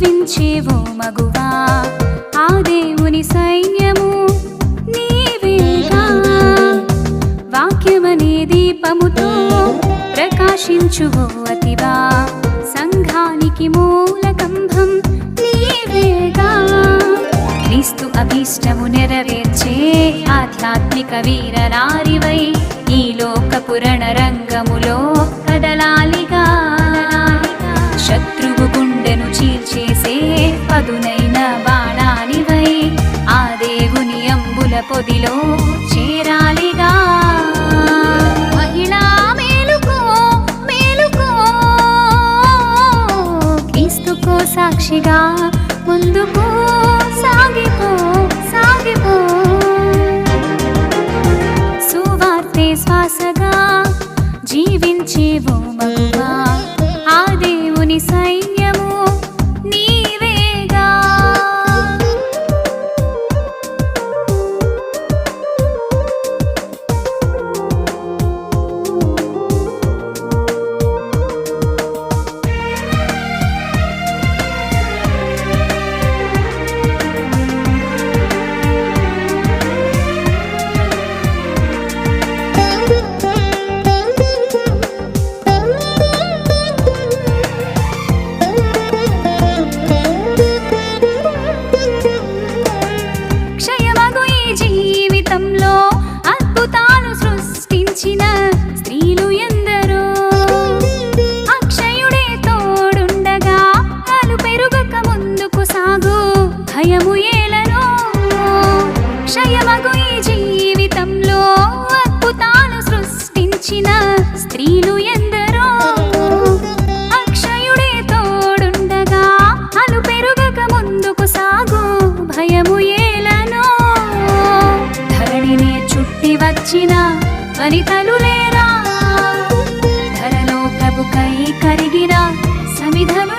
జీవించేవో మగువా ఆ దేవుని సైన్యము నీవేగా వాక్యమనే దీపముతో ప్రకాశించువో అతివా సంఘానికి మూలకంభం నీవేగా క్రీస్తు అభీష్టము నెరవేర్చే ఆధ్యాత్మిక వీరనారివై ఈ లోకపు రణరంగములో కదలాలిగా శత్రువు గుండెను చీల్చేసే పదునైన బాణానివై ఆ దేవుని అంబుల పొదిలో చేరాలిగా మహిళా మేలుకో మేలుకో క్రీస్తుకో సాక్షిగా ముందుకు సాగిపో సాగిపో సువార్తే శ్వాసగా జీవించేవో మగువా ఆ దేవుని సైన్యము నీవేగా క్షయమగు ఈ జీవితంలో అద్భుతాలు సృష్టించిన స్త్రీలు ఎందరో అక్షయుడే తోడుండగా అలు పెరుగక ముందుకు సాగు భయము ఏలనో క్షయమగు ఈ జీవితంలో అద్భుతాలు సృష్టించిన స్త్రీలు ఎందరో అక్షయుడే తోడుండగా అలు పెరుగక ముందుకు సాగు భయము ఏలనో ధరణినే చుట్టి వచ్చిన వనితలు లేరా ధరలో ప్రభుకై కరిగిన సమిధలు